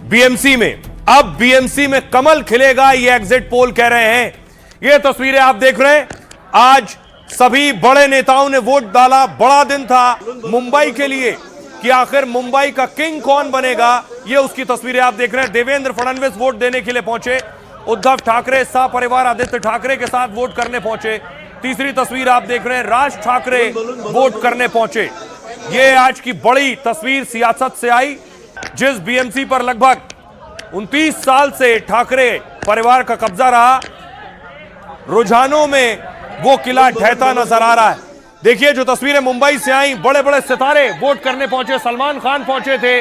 BMC में। अब BMC में कमल खिलेगा, ये एग्जिट पोल कह रहे हैं। ये तस्वीरें आप देख रहे हैं। आज सभी बड़े नेताओं ने वोट डाला। बड़ा दिन था मुंबई के लिए कि आखिर मुंबई का किंग कौन बनेगा, ये उसकी तस्वीरें आप देख रहे हैं। देवेंद्र फडणवीस वोट देने के लिए पहुंचे। उद्धव ठाकरे सपरिवार आदित्य ठाकरे के साथ वोट करने पहुंचे। तीसरी तस्वीर आप देख रहे हैं, राज ठाकरे वोट करने पहुंचे। ये आज की बड़ी तस्वीर सियासत से आई, जिस बीएमसी पर लगभग 29 साल से ठाकरे परिवार का कब्जा रहा। रुझानों में वो किला ढहता नजर आ रहा है। देखिए जो तस्वीरें मुंबई से आई, बड़े बड़े सितारे वोट करने पहुंचे। सलमान खान पहुंचे थे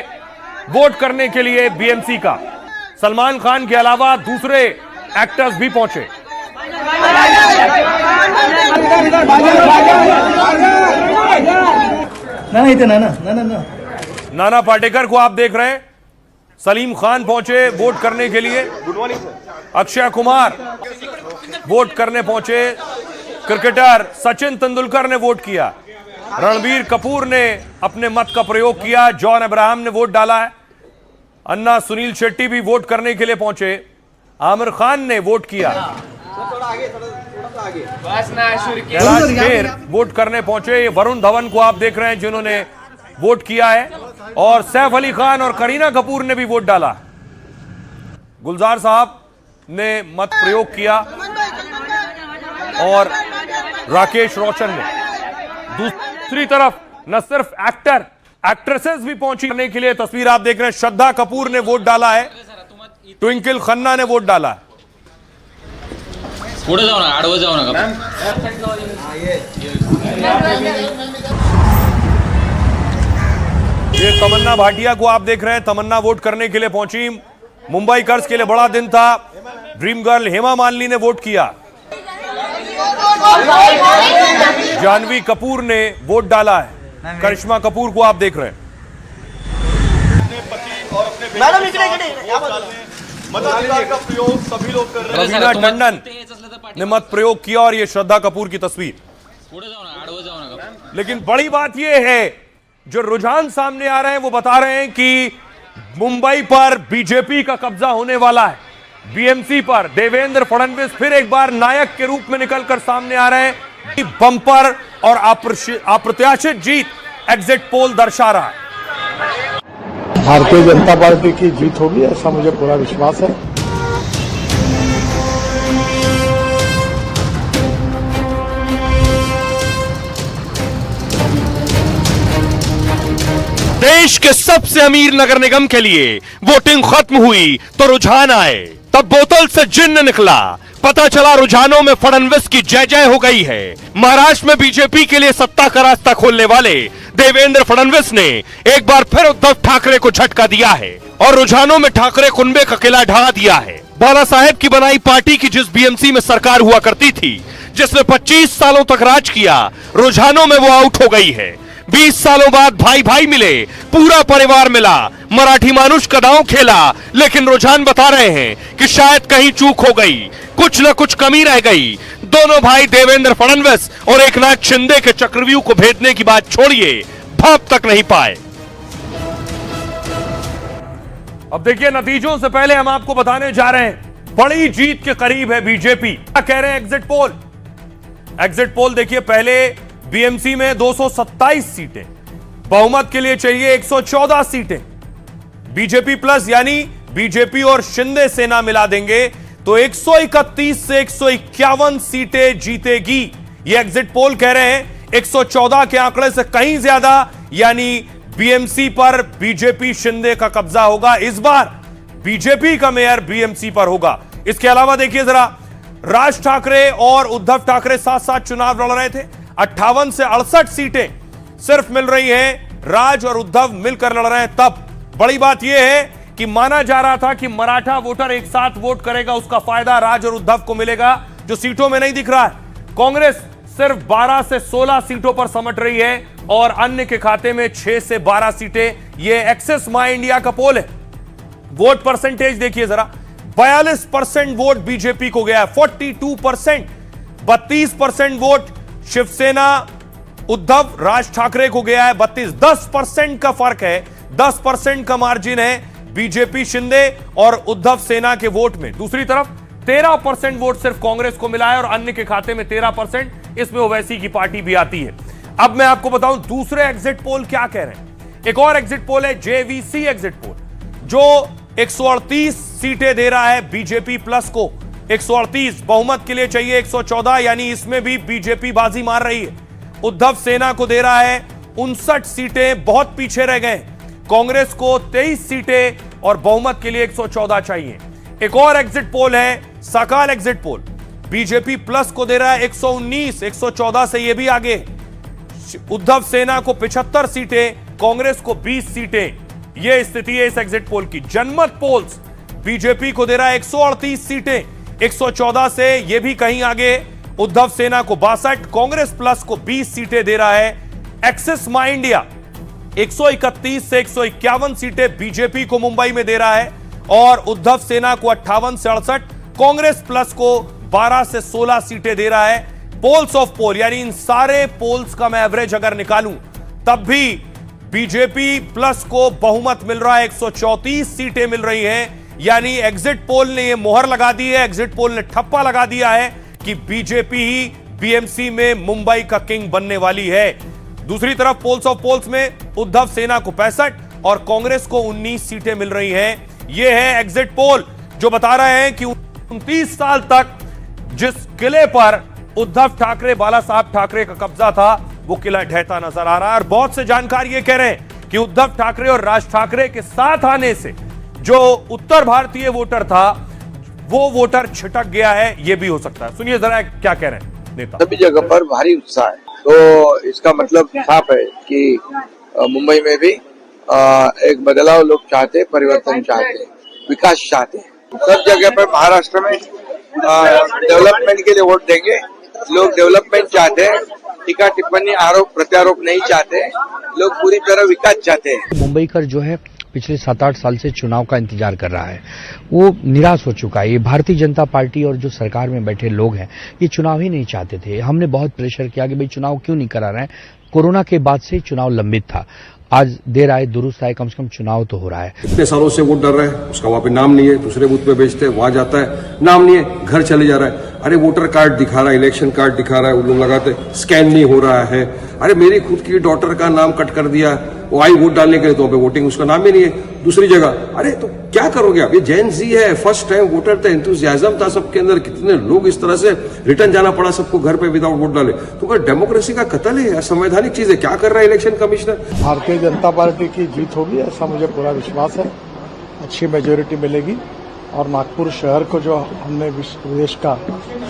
वोट करने के लिए बीएमसी का। सलमान खान के अलावा दूसरे एक्टर्स भी पहुंचे। नाना पाटेकर को आप देख रहे हैं। सलीम खान पहुंचे वोट करने के लिए। अक्षय कुमार वोट करने पहुंचे। क्रिकेटर सचिन तेंदुलकर ने वोट किया। रणबीर कपूर ने अपने मत का प्रयोग किया। जॉन अब्राहम ने वोट डाला है। अन्ना सुनील शेट्टी भी वोट करने के लिए पहुंचे। आमिर खान ने वोट किया। कैलाश खेर वोट करने पहुंचे। वरुण धवन को आप देख रहे हैं जिन्होंने वोट किया है। और सैफ अली खान और करीना कपूर ने भी वोट डाला। गुलजार साहब ने मत प्रयोग किया और राकेश रोशन ने। दूसरी तरफ न सिर्फ एक्ट्रेसेस भी पहुंची करने के लिए। तस्वीर आप देख रहे हैं, श्रद्धा कपूर ने वोट डाला है। ट्विंकल खन्ना ने वोट डाला। पुढे जाओ ना, आडवं जाओ ना। ये तमन्ना भाटिया को आप देख रहे हैं। तमन्ना वोट करने के लिए पहुंची। मुंबई कर्ज के लिए बड़ा दिन था। ड्रीम गर्ल हेमा मालिनी ने वोट किया। जानवी कपूर ने वोट डाला है। करिश्मा कपूर को आप देख रहे हैं। मताधिकार का प्रयोग सभी लोग कर रहे हैं। रवीना टंडन ने मत प्रयोग किया और ये श्रद्धा कपूर की तस्वीर। लेकिन बड़ी बात यह है, जो रुझान सामने आ रहे हैं वो बता रहे हैं कि मुंबई पर बीजेपी का कब्जा होने वाला है। बीएमसी पर देवेंद्र फडणवीस फिर एक बार नायक के रूप में निकलकर सामने आ रहे हैं। बंपर और अप्रत्याशित जीत एग्जिट पोल दर्शा रहा है। भारतीय जनता पार्टी की जीत होगी, ऐसा मुझे पूरा विश्वास है। देश के सबसे अमीर नगर निगम के लिए वोटिंग खत्म हुई तो रुझान आए। तब बोतल से जिन्न निकला। पता चला रुझानों में फडणवीस की जय जय हो गई है। महाराष्ट्र में बीजेपी के लिए सत्ता का रास्ता खोलने वाले देवेंद्र फडणवीस ने एक बार फिर उद्धव ठाकरे को झटका दिया है और रुझानों में ठाकरे कुनबे का किला ढहा दिया है। बाला साहेब की बनाई पार्टी की जिस बीएमसी में सरकार हुआ करती थी, जिसने 25 सालों तक राज किया, रुझानों में वो आउट हो गई है। 20 सालों बाद भाई भाई मिले, पूरा परिवार मिला, मराठी मानुष का दांव खेला। लेकिन रुझान बता रहे हैं कि शायद कहीं चूक हो गई, कुछ न कुछ कमी रह गई। दोनों भाई देवेंद्र फडणवीस और एकनाथ शिंदे के चक्रव्यूह को भेदने की बात छोड़िए, भाप तक नहीं पाए। अब देखिए, नतीजों से पहले हम आपको बताने जा रहे हैं, बड़ी जीत के करीब है बीजेपी। क्या कह रहे हैं एग्जिट पोल? एग्जिट पोल देखिए, पहले बीएमसी में 227 सीटें, बहुमत के लिए चाहिए 114 सीटें। बीजेपी प्लस यानी बीजेपी और शिंदे सेना मिला देंगे तो 131 से 151 सीटें जीतेगी। ये एग्जिट पोल कह रहे हैं 114 के आंकड़े से कहीं ज्यादा, यानी बीएमसी पर बीजेपी शिंदे का कब्जा होगा। इस बार बीजेपी का मेयर बीएमसी पर होगा। इसके अलावा देखिए जरा, राज ठाकरे और उद्धव ठाकरे साथ साथ चुनाव लड़ रहे थे। 58 से 68 सीटें सिर्फ मिल रही हैं। राज और उद्धव मिलकर लड़ रहे हैं। तब बड़ी बात यह है कि माना जा रहा था कि मराठा वोटर एक साथ वोट करेगा, उसका फायदा राज और उद्धव को मिलेगा, जो सीटों में नहीं दिख रहा है। कांग्रेस सिर्फ 12 से 16 सीटों पर समट रही है और अन्य के खाते में 6 से 12 सीटें। यह एक्सेस माई इंडिया का पोल है। वोट परसेंटेज देखिए जरा, 42% वोट बीजेपी को गया है, 42%। 32% वोट शिवसेना उद्धव राज ठाकरे को गया है, 32। 10% का फर्क है, 10% का मार्जिन है बीजेपी शिंदे और उद्धव सेना के वोट में। दूसरी तरफ 13% वोट सिर्फ कांग्रेस को मिला है और अन्य के खाते में 13%, इसमें ओवैसी की पार्टी भी आती है। अब मैं आपको बताऊं दूसरे एग्जिट पोल क्या कह रहे हैं। एक और एग्जिट पोल है जेवीसी एग्जिट पोल, जो 138 सीटें दे रहा है बीजेपी प्लस को। 138 बहुमत के लिए चाहिए 114, यानी इसमें भी बीजेपी बाजी मार रही है। उद्धव सेना को दे रहा है 59 सीटें, बहुत पीछे रह गए। कांग्रेस को 23 सीटें और बहुमत के लिए 114 चाहिए। एक और एग्जिट पोल है सकाल एग्जिट पोल, बीजेपी प्लस को दे रहा है 119, 114 से यह भी आगे। उद्धव सेना को 75 सीटें, कांग्रेस को 20 सीटें। यह स्थिति है इस एग्जिट पोल की। जनमत पोल्स बीजेपी को दे रहा है 138 सीटें, 114 से यह भी कहीं आगे। उद्धव सेना को 62, कांग्रेस प्लस को 20 सीटें दे रहा है। एक्सिस माई इंडिया 131 से 151 सीटें बीजेपी को मुंबई में दे रहा है और उद्धव सेना को 58 से 68, कांग्रेस प्लस को 12 से 16 सीटें दे रहा है। पोल्स ऑफ पोल, यानी इन सारे पोल्स का मैं एवरेज अगर निकालूं तब भी बीजेपी प्लस को बहुमत मिल रहा है, 134 सीटें मिल रही हैं। यानी एग्जिट पोल ने यह मोहर लगा दी है, एग्जिट पोल ने ठप्पा लगा दिया है कि बीजेपी ही बीएमसी में मुंबई का किंग बनने वाली है। दूसरी तरफ पोल्स ऑफ पोल्स में उद्धव सेना को 65 और कांग्रेस को 19 सीटें मिल रही हैं। यह है एग्जिट पोल जो बता रहे हैं कि 29 साल तक जिस किले पर उद्धव ठाकरे, बाला साहब ठाकरे का कब्जा था, वो किला ढहता नजर आ रहा है। और बहुत से जानकार ये कह रहे हैं कि उद्धव ठाकरे और राज ठाकरे के साथ आने से जो उत्तर भारतीय वोटर था वो वोटर छिटक गया है, ये भी हो सकता है। सुनिए जरा क्या कह रहे हैं नेता। सभी जगह पर भारी उत्साह है, तो इसका मतलब साफ है कि मुंबई में भी एक बदलाव लोग चाहते हैं, परिवर्तन चाहते हैं, विकास चाहते हैं। सब जगह पर महाराष्ट्र में डेवलपमेंट के लिए वोट देंगे। लोग डेवलपमेंट चाहते हैं, टीका टिप्पणी, आरोप प्रत्यारोप नहीं चाहते। लोग पूरी तरह विकास चाहते हैं। मुंबई कर जो है पिछले 7-8 साल से चुनाव का इंतजार कर रहा है, वो निराश हो चुका है। ये भारतीय जनता पार्टी और जो सरकार में बैठे लोग हैं, ये चुनाव ही नहीं चाहते थे। हमने बहुत प्रेशर किया कि भाई चुनाव क्यों नहीं करा रहे हैं। कोरोना के बाद से चुनाव लंबित था, आज देर आए दुरुस्त आए, कम से कम चुनाव तो हो रहा है। इतने सालों से वोट डर रहा है, उसका वहां पे नाम नहीं है, दूसरे बूथ पे बेचते हैं, वहां जाता है, नाम नहीं है, घर चले जा रहा है। अरे वोटर कार्ड दिखा रहा है, इलेक्शन कार्ड दिखा रहा है, वो लोग लगाते, स्कैन नहीं हो रहा है। अरे मेरी खुद की डॉटर का नाम कट कर दिया, वो आई वोट डालने के लिए, तो वोटिंग उसका नाम ही नहीं है। दूसरी जगह अरे तो क्या करोगे आप, ये जेन जी है, फर्स्ट टाइम वोटर थे, एंथुसियाज्म था सबके अंदर, कितने लोग इस तरह से रिटर्न जाना पड़ा सबको घर पे विदाउट वोट डाले। तो क्या डेमोक्रेसी का कत्ल है, संवैधानिक चीज है? क्या कर रहा है election commissioner? Bharatiya Janata party की जीत होगी ऐसा मुझे पूरा विश्वास है। अच्छी मेजोरिटी मिलेगी और नागपुर शहर को जो हमने विश्व प्रदेश का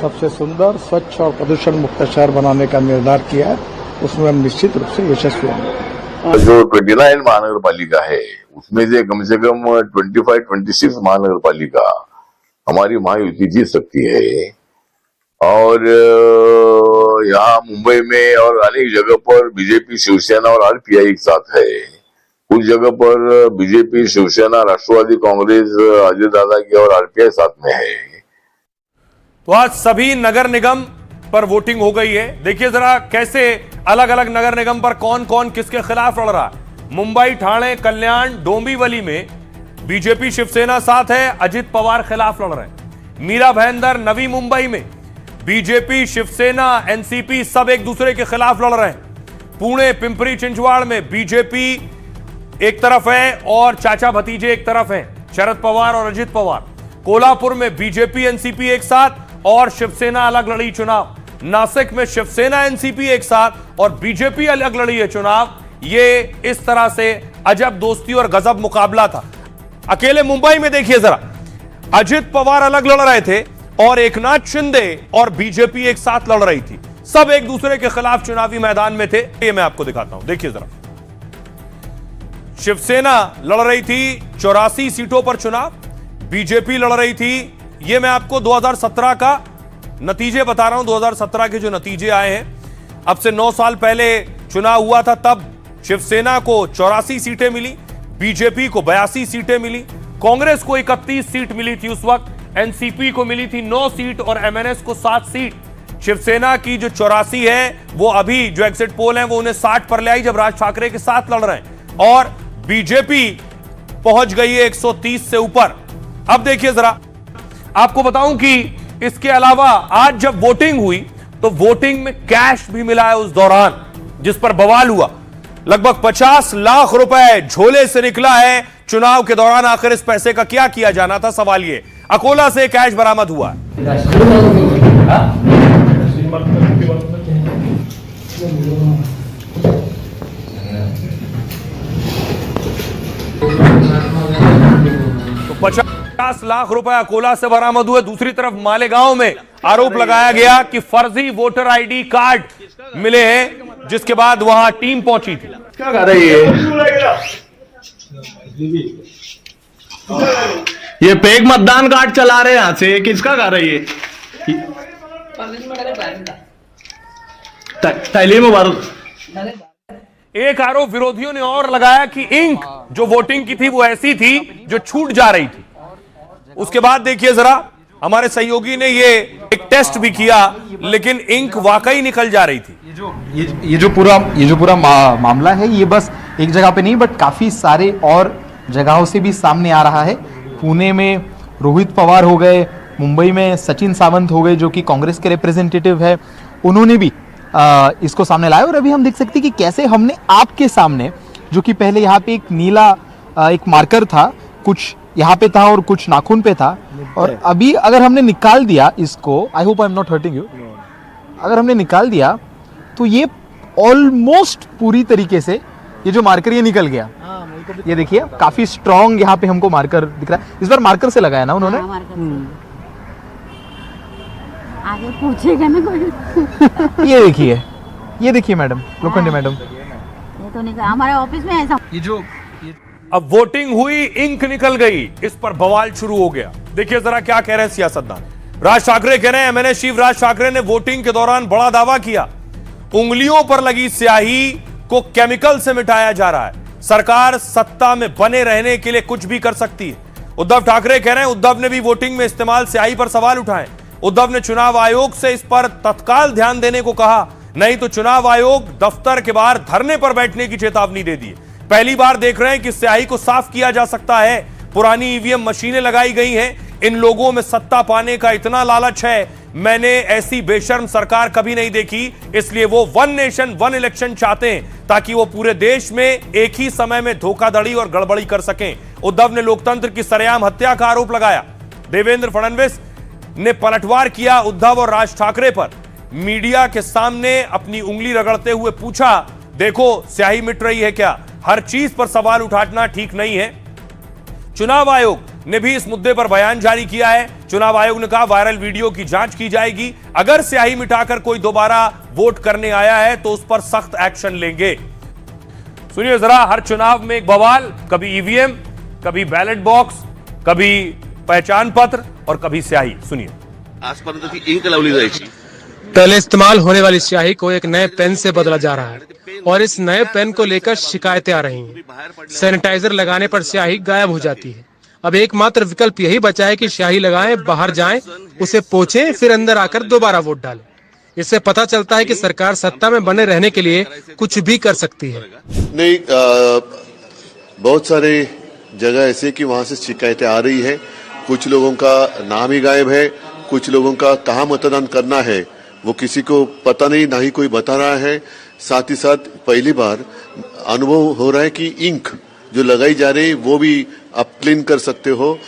सबसे सुंदर, स्वच्छ और प्रदूषण मुक्त शहर बनाने का निर्धार किया है, उसमें हम निश्चित रूप से यशस्वी होंगे। जो 29 महानगर पालिका है उसमें से कम 25-26 महानगर पालिका हमारी महायुति जीत सकती है। और यहाँ मुंबई में और अनेक जगह पर बीजेपी, शिवसेना और आरपीआई एक साथ है। कुछ जगह पर बीजेपी, शिवसेना, राष्ट्रवादी कांग्रेस, अजय दादा की और आरपीआई साथ में है। तो आज सभी नगर निगम पर वोटिंग हो गई है। देखिए जरा कैसे अलग अलग नगर निगम पर कौन कौन किसके खिलाफ लड़ रहा है। मुंबई, ठाणे, कल्याण, डोंबिवली में बीजेपी शिवसेना साथ है, अजित पवार खिलाफ लड़ रहे हैं। मीरा भाईंदर, नवी मुंबई में बीजेपी, शिवसेना, एनसीपी सब एक दूसरे के खिलाफ लड़ रहे हैं। पुणे, पिंपरी चिंचवाड़ में बीजेपी एक तरफ है और चाचा भतीजे एक तरफ हैं, शरद पवार और अजित पवार। कोल्हापुर में बीजेपी, एनसीपी एक साथ और शिवसेना अलग लड़ी चुनाव। नासिक में शिवसेना, एनसीपी एक साथ और बीजेपी अलग लड़ी है चुनाव। ये इस तरह से अजब दोस्ती और गजब मुकाबला था। अकेले मुंबई में देखिए जरा, अजित पवार अलग लड़ रहे थे और एकनाथ शिंदे और बीजेपी एक साथ लड़ रही थी। सब एक दूसरे के खिलाफ चुनावी मैदान में थे। ये मैं आपको दिखाता हूं, देखिए जरा। शिवसेना लड़ रही थी 84 सीटों पर चुनाव, बीजेपी लड़ रही थी। ये मैं आपको 2017 का नतीजे बता रहा हूं, 2017 के जो नतीजे आए हैं। अब से 9 साल पहले चुनाव हुआ था, तब शिवसेना को 84 सीटें मिली, बीजेपी को 82 सीटें मिली, कांग्रेस को 31 सीट मिली थी उस वक्त, एनसीपी को मिली थी 9 सीट और एमएनएस को 7 सीट। शिवसेना की जो 84 है वो अभी जो एग्जिट पोल है वो उन्हें 60 पर ले आई जब राज ठाकरे के साथ लड़ रहे हैं। और बीजेपी पहुंच गई है 130 से ऊपर। अब देखिए जरा, आपको बताऊं कि इसके अलावा आज जब वोटिंग हुई तो वोटिंग में कैश भी मिला है उस दौरान, जिस पर बवाल हुआ। लगभग 50 लाख रुपए झोले से निकला है चुनाव के दौरान। आखिर इस पैसे का क्या किया जाना था, सवाल ये। अकोला से कैश बरामद हुआ है। तो 50 लाख रुपए अकोला से बरामद हुए। दूसरी तरफ मालेगांव में आरोप लगाया गया कि फर्जी वोटर आईडी कार्ड मिले हैं, जिसके बाद वहां टीम पहुंची थी। क्या कर रही है ये फेक मतदान कार्ड चला रहे हैं यहां से, किसका कर रही है? थैली में भर। एक आरोप विरोधियों ने और लगाया कि इंक जो वोटिंग की थी वो ऐसी थी जो छूट जा रही थी। उसके बाद देखिए जरा, हमारे सहयोगी ने ये एक टेस्ट भी किया, लेकिन इंक वाकई निकल जा रही थी। ये जो पूरा मामला है, ये बस एक जगह पे नहीं बट काफी सारे और जगहों से भी सामने आ रहा है। पुणे में रोहित पवार हो गए, मुंबई में सचिन सावंत हो गए जो कि कांग्रेस के रिप्रेजेंटेटिव है, उन्होंने भी इसको सामने लाया। और अभी हम देख सकते हैं कि कैसे हमने आपके सामने, जो कि पहले यहाँ पे एक नीला एक मार्कर था, कुछ यहाँ पे था और कुछ नाखून पे था, और अभी अगर हमने निकाल दिया इसको, I hope I am not hurting you, अगर हमने निकाल दिया तो ये ऑलमोस्ट पूरी तरीके से ये जो मार्कर ये निकल गया। ये देखिए काफी स्ट्रॉन्ग यहाँ पे हमको मार्कर दिख रहा है। इस बार मार्कर से लगाया ना उन्होंने। आगे पूछेगा ना कोई। ये देखिए मैडम, लोखंडे मैडम, ये तो नहीं, हमारे ऑफिस में ऐसा। अब वोटिंग हुई, इंक निकल गई, इस पर बवाल शुरू हो गया। देखिए जरा क्या कह रहे हैं सियासतदान। राज ठाकरे कह रहे हैं, एमएनएस चीफ राज ठाकरे ने वोटिंग के दौरान बड़ा दावा किया, उंगलियों पर लगी स्याही को केमिकल से मिटाया जा रहा है। सरकार सत्ता में बने रहने के लिए कुछ भी कर सकती है। उद्धव ठाकरे कह रहे हैं, उद्धव ने भी वोटिंग में इस्तेमाल स्याही पर सवाल उठाए। उद्धव ने चुनाव आयोग से इस पर तत्काल ध्यान देने को कहा, नहीं तो चुनाव आयोग दफ्तर के बाहर धरने पर बैठने की चेतावनी दे दी है। पहली बार देख रहे हैं कि स्याही को साफ किया जा सकता है। पुरानी ईवीएम मशीनें लगाई गई हैं। इन लोगों में सत्ता पाने का इतना लालच है, मैंने ऐसी बेशर्म सरकार कभी नहीं देखी। इसलिए वो वन नेशन वन इलेक्शन चाहते हैं, ताकि वो पूरे देश में एक ही समय में धोखाधड़ी और गड़बड़ी कर सकें। उद्धव ने लोकतंत्र की सरेआम हत्या का आरोप लगाया। देवेंद्र फडणवीस ने पलटवार किया उद्धव और राज ठाकरे पर। मीडिया के सामने अपनी उंगली रगड़ते हुए पूछा, देखो स्याही मिट रही है क्या? हर चीज पर सवाल उठाना ठीक नहीं है। चुनाव आयोग ने भी इस मुद्दे पर बयान जारी किया है। चुनाव आयोग ने कहा, वायरल वीडियो की जांच की जाएगी। अगर स्याही मिटाकर कोई दोबारा वोट करने आया है तो उस पर सख्त एक्शन लेंगे। सुनिए जरा, हर चुनाव में एक बवाल, कभी ईवीएम, कभी बैलेट बॉक्स, कभी पहचान पत्र और कभी स्याही। सुनिए। आजपर्यंत ती इंक लावली जायची, पहले इस्तेमाल होने वाली स्याही को एक नए पेन से बदला जा रहा है और इस नए पेन को लेकर शिकायतें आ रही हैं। सैनिटाइजर लगाने पर स्याही गायब हो जाती है। अब एकमात्र विकल्प यही बचा है कि स्याही लगाएं, बाहर जाएं, उसे पोंछें, फिर अंदर आकर दोबारा वोट डालें। इससे पता चलता है कि सरकार सत्ता में बने रहने के लिए कुछ भी कर सकती है। नहीं, बहुत सारे जगह ऐसे कि वहां से शिकायतें आ रही है। कुछ लोगों का नाम ही गायब है, कुछ लोगों का कहाँ मतदान करना है वो किसी को पता नहीं, ना ही कोई बता रहा है। साथ ही साथ पहली बार अनुभव हो रहा है कि इंक जो लगाई जा रही है वो भी आप क्लीन कर सकते हो।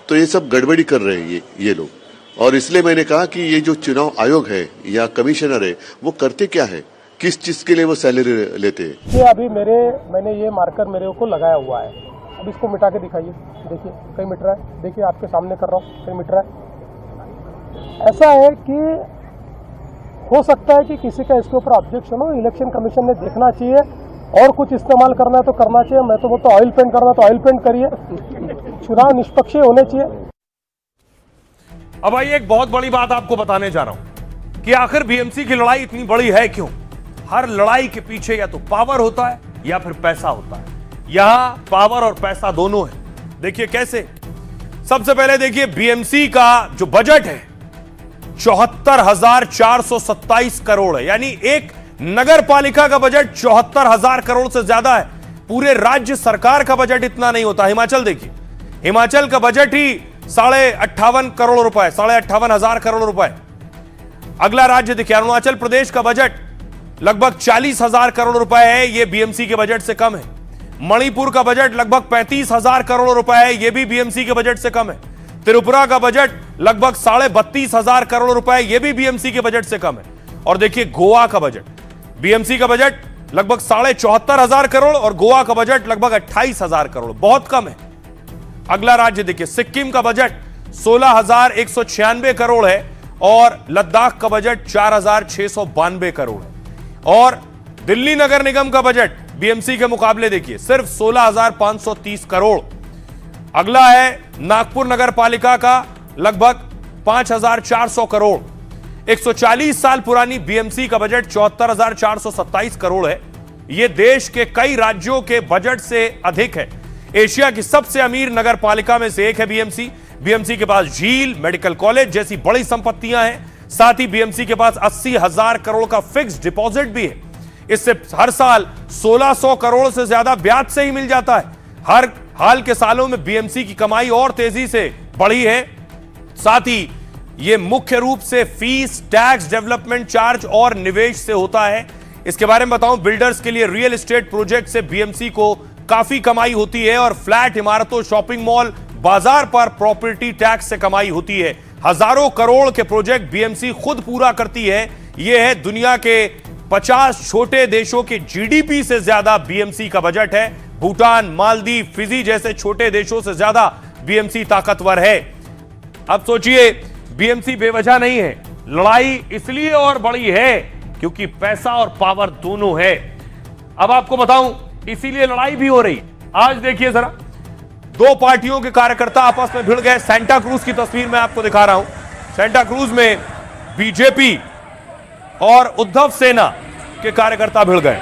तो ये सब गड़बड़ी कर रहे हैं ये लोग। और इसलिए मैंने कहा कि ये जो चुनाव आयोग है या कमिश्नर है वो करते क्या है, किस चीज के लिए वो सैलरी लेते हैं। ये अभी मैंने ये मार्कर मेरे को लगाया हुआ है। अब इसको मिटा के दिखाइए, देखिए कहीं मिट रहा है, देखिए आपके सामने कर रहा हूँ, कहीं मिट रहा है। ऐसा है कि हो सकता है कि किसी का इसके ऊपर ऑब्जेक्शन हो, इलेक्शन कमीशन ने देखना चाहिए, और कुछ इस्तेमाल करना है तो करना चाहिए। मैं तो बोलता ऑयल पेंट करना तो ऑयल पेंट करिए, चुनाव निष्पक्ष होने चाहिए। अब आइए एक बहुत बड़ी बात आपको बताने जा रहा हूं कि आखिर बीएमसी की लड़ाई इतनी बड़ी है क्यों। हर लड़ाई के पीछे या तो पावर होता है या फिर पैसा होता है। यहां पावर और पैसा दोनों है। देखिए कैसे। सबसे पहले देखिए, बीएमसी का जो बजट है 74,427 करोड़ है, यानी एक नगर पालिका का बजट 74,000 करोड़ से ज्यादा है। पूरे राज्य सरकार का बजट इतना नहीं होता। हिमाचल देखिए, हिमाचल का बजट ही 58.5 करोड़ रुपए, 58,500 करोड़ रुपए। अगला राज्य देखिए, अरुणाचल प्रदेश का बजट लगभग 40,000 करोड़ रुपए है, यह बीएमसी के बजट से कम है। मणिपुर का बजट लगभग 35,000 करोड़ रुपए है, यह भी बीएमसी के बजट से कम है। त्रिपुरा का बजट लगभग 32,500 करोड़ रुपए, यह भी बीएमसी के बजट से कम है। और देखिए गोवा का बजट, बीएमसी का बजट लगभग 74,500 करोड़ और गोवा का बजट लगभग 28,000 करोड़, बहुत कम है। अगला राज्य देखिए, सिक्किम का बजट 16,196 करोड़ है और लद्दाख का बजट 4,692 करोड़ है। और दिल्ली नगर निगम का बजट बीएमसी के मुकाबले देखिए सिर्फ 16,530 करोड़। अगला है नागपुर नगर पालिका का लगभग 5,400 करोड़। 140 साल पुरानी बीएमसी का बजट 74,427 करोड़ है। यह देश के कई राज्यों के बजट से अधिक है। एशिया की सबसे अमीर नगर पालिका में से एक है बीएमसी। बीएमसी के पास झील, मेडिकल कॉलेज जैसी बड़ी संपत्तियां हैं। साथ ही बीएमसी के पास 80,000 करोड़ का फिक्स्ड डिपॉजिट भी है। इससे हर साल 1,600 करोड़ से ज्यादा ब्याज से ही मिल जाता है। हर हाल के सालों में बीएमसी की कमाई और तेजी से बढ़ी है। साथ ही यह मुख्य रूप से फीस, टैक्स, डेवलपमेंट चार्ज और निवेश से होता है। इसके बारे में बताऊं, बिल्डर्स के लिए रियल एस्टेट प्रोजेक्ट से बीएमसी को काफी कमाई होती है और फ्लैट, इमारतों, शॉपिंग मॉल, बाजार पर प्रॉपर्टी टैक्स से कमाई होती है। हजारों करोड़ के प्रोजेक्ट बीएमसी खुद पूरा करती है। यह है दुनिया के 50 छोटे देशों के जीडीपी से ज्यादा बीएमसी का बजट है। भूटान, मालदीव, फिजी जैसे छोटे देशों से ज्यादा बीएमसी ताकतवर है। अब सोचिए, बीएमसी बेवजह नहीं है, लड़ाई इसलिए और बड़ी है क्योंकि पैसा और पावर दोनों है। अब आपको बताऊं, इसीलिए लड़ाई भी हो रही। आज देखिए जरा, दो पार्टियों के कार्यकर्ता आपस में भिड़ गए। सेंटा क्रूज की तस्वीर मैं आपको दिखा रहा हूं। सेंटा क्रूज में बीजेपी और उद्धव सेना के कार्यकर्ता भिड़ गए।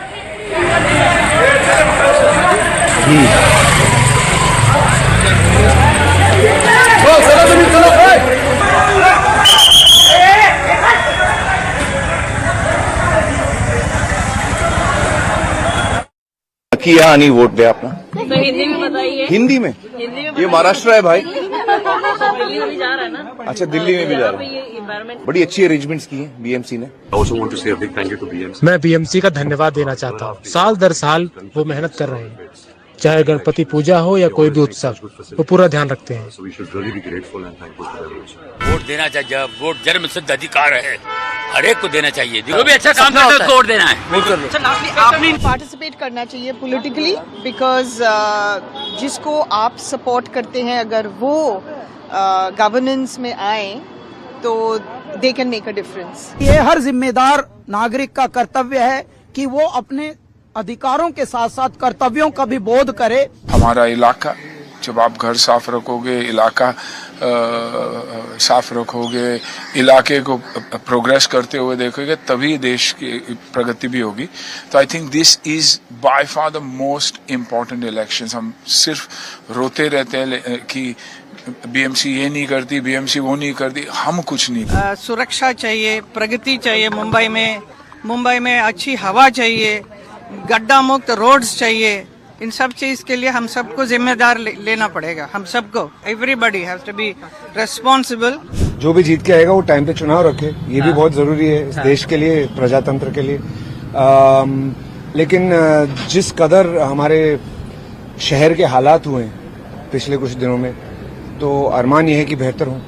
यहाँ नहीं वोट दे अपना, तो हिंदी में बताइए। हिंदी में ये महाराष्ट्र है भाई। दिल्ली में भी जा रहा है ना। अच्छा, दिल्ली में भी जा रहा है। बड़ी अच्छी अरेंजमेंट्स की है बीएमसी ने। मैं बीएमसी का धन्यवाद देना चाहता हूँ। साल दर साल वो मेहनत कर रहे हैं, चाहे गणपति पूजा हो या कोई भी उत्सव, वो पूरा ध्यान रखते हैं। वोट देना चाहिए, वोट जन्म सिद्ध अधिकार है, हर एक को देना चाहिए। जो भी अच्छा काम करता है उसको वोट देना है। आपने पार्टिसिपेट करना चाहिए पॉलिटिकली, बिकॉज जिसको आप सपोर्ट करते हैं अगर वो गवर्नेंस में आए तो they can make a difference. ये हर जिम्मेदार नागरिक का कर्तव्य है कि वो अपने अधिकारों के साथ साथ कर्तव्यों का भी बोध करे। हमारा इलाका, जब आप घर साफ रखोगे, इलाका साफ रखोगे, इलाके को प्रोग्रेस करते हुए देखोगे, तभी देश की प्रगति भी होगी। तो I think this is by far the most important elections. हम सिर्फ रोते रहते हैं कि बीएमसी ये नहीं करती, बीएमसी वो नहीं करती, हम कुछ नहीं। सुरक्षा चाहिए, प्रगति चाहिए मुंबई में अच्छी हवा चाहिए, गड्ढा मुक्त रोड्स चाहिए। इन सब चीज के लिए हम सबको जिम्मेदार लेना पड़ेगा। हम सबको, everybody has to be responsible. जो भी जीत के आएगा वो टाइम पे चुनाव रखे, ये भी बहुत जरूरी है इस देश के लिए, प्रजातंत्र के लिए। लेकिन जिस कदर हमारे शहर के हालात हुए पिछले कुछ दिनों में, तो अरमान ये है कि बेहतर हो।